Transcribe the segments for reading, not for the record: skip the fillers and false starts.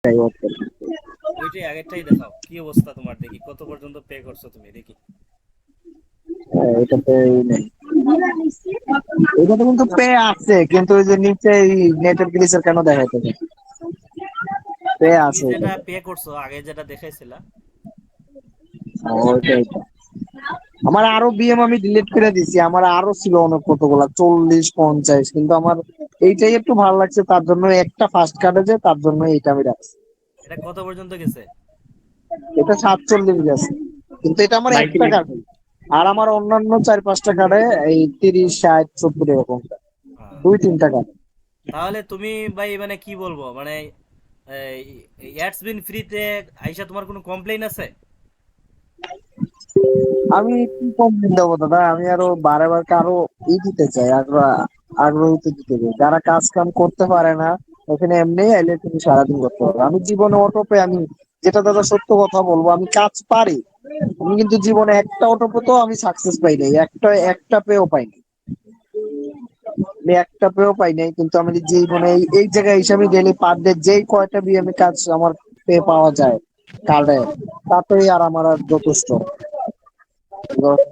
ওইটাই আগেরটাই দেখাও, কি অবস্থা তোমার, দেখি কত পর্যন্ত পে করছো তুমি, দেখি। এটাতে নেই। এটাতে কিন্তু পে আছে, কিন্তু ওই যে নিচে এই নেটের গ্লিচের কেন দেখাইতেছে? পে না, তুমি আছে যেটা এটাতে। পে করছো আগে যেটা দেখাইছিলা। ওইটাই তো। আমার আরো বিএম আমি ডিলিট করে দিছি, আমার আরো ছিল অনেক কতগুলা 40 50, কিন্তু আমার এইটাই একটু ভালো লাগছে, তার জন্য একটা ফার্স্ট কার্ডে যে তার জন্য এইটা আমি রাখছি। এটা কত পর্যন্ত গেছে? এটা 47 গেছে, কিন্তু এটা আমার একটা কার্ডে। আর আমার অন্যান্য 4 5টা কার্ডে এই 30 60 70 এরকম, আহ, 2 3টা কার্ডে। তাহলে তুমি ভাই মানে কি বলবো মানে, অ্যাডস বিন ফ্রিতে আইসা তোমার কোনো কমপ্লেইন আছে? আমি কি কমপ্লেন দেবো দাদা? আমি আরো বারে বার আরো দিতে চাই, আগ্রহিত দিতে চাই। যারা কাজ কাম করতে পারে না ওখানে এমনি এলে তুমি সারাদিন করতে পারবে। আমি জীবনে অটোপে, আমি যেটা দাদা সত্য কথা বলবো, আমি কাজ পারি। আমি কিন্তু জীবনে একটা অটোপে তো আমি সাকসেস পাই নাই, একটা পেও পাইনি। আমি একটা পেও পাই নাই, কিন্তু আমি জীবনে এই জায়গায় হিসাবে ডেলি পার ডে যেই কয়টা বি আমি কাজ আমার পে পাওয়া যায় কার্ডে, তাতেই আর আমার আর যথেষ্ট।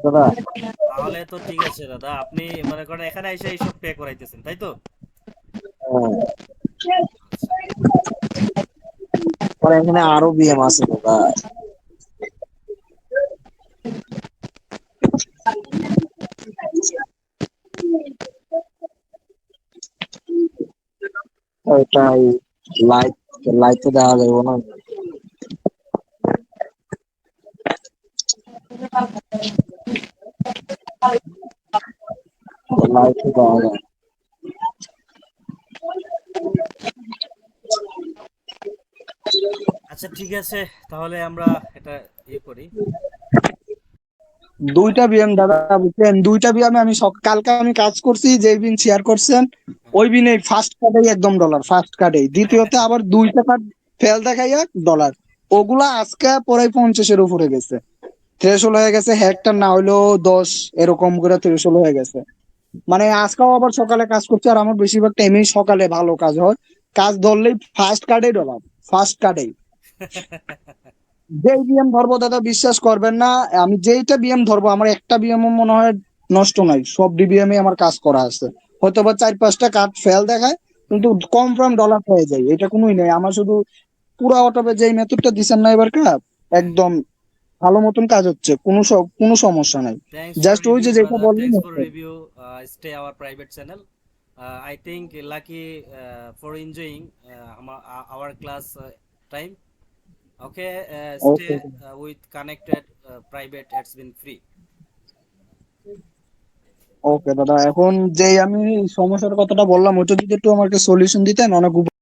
দাদা, তাহলে তো ঠিক আছে দাদা, আপনি মনে করেন এখানে এসে এইসব পে করাইতেছেন, তাই তো? আচ্ছা। পরে এখানে আরো বিএম আছে দাদা। ওটাই, লাইট লাইটে দেওয়া যাবে না, লাইটে দেওয়া যায়। আচ্ছা ঠিক আছে, তাহলে আমরা এটা ইয়ে করি। দুইটা বিএম দাদা, বুঝছেন? দুইটা বিএম আমি কালকে আমি কাজ করছি, যে বিন শেয়ার করছেন হ্যাঁ। ওই বিনে ফার্স্ট কার্ডেই একদম ডলার, ফার্স্ট কার্ডেই। দ্বিতীয়তে আবার 2টা কার্ড ফেল দেখাইয়া ডলার। ওগুলা আজকে পরে 50-এর উপরে গেছে, থ্রেশল হয়ে গেছে। হেক্টর না হইলেও 10 এরকম করে থ্রেশল হয়ে গেছে। মানে আজকেও আবার সকালে কাজ করছে, আর আমার বেশিরভাগ টাইমেই সকালে ভালো কাজ হয়। কাজ ধরলেই ফার্স্ট কার্ডেই ডলার, ফার্স্ট কার্ডেই। যেই বিএম ধরবো দাদা বিশ্বাস করবেন না, আমি যেইটা বিএম ধরবো আমার একটা বিএম মনে হয় নষ্ট নাই, সব ডিবিএম এ আমার কাজ করা আছে। হয়তো বা 4 5টা কার্ড ফেল দেখায়, হুম। কিন্তু কনফার্ম ডলার হয়ে যায়, এটা কোনোই নেই। আমার শুধু পুরা অটোপে যেই মেথডটা দিচ্ছেন না এবার কাপ, হ্যাঁ। একদম ভালো মতন কাজ হচ্ছে, কোনো সমস্যা নাই। Thanks for জাস্ট ওই যে review, যেটা brother. বললেন Thanks for হচ্ছে। review. Stay our private channel. I think lucky for enjoying our class time. Okay, okay, stay with connected private. It's been free. ওকে দাদা, এখন যে আমি সমস্যার কথাটা বললাম ওইটা যদি একটু আমাকে সলিউশন দিতেন অনেক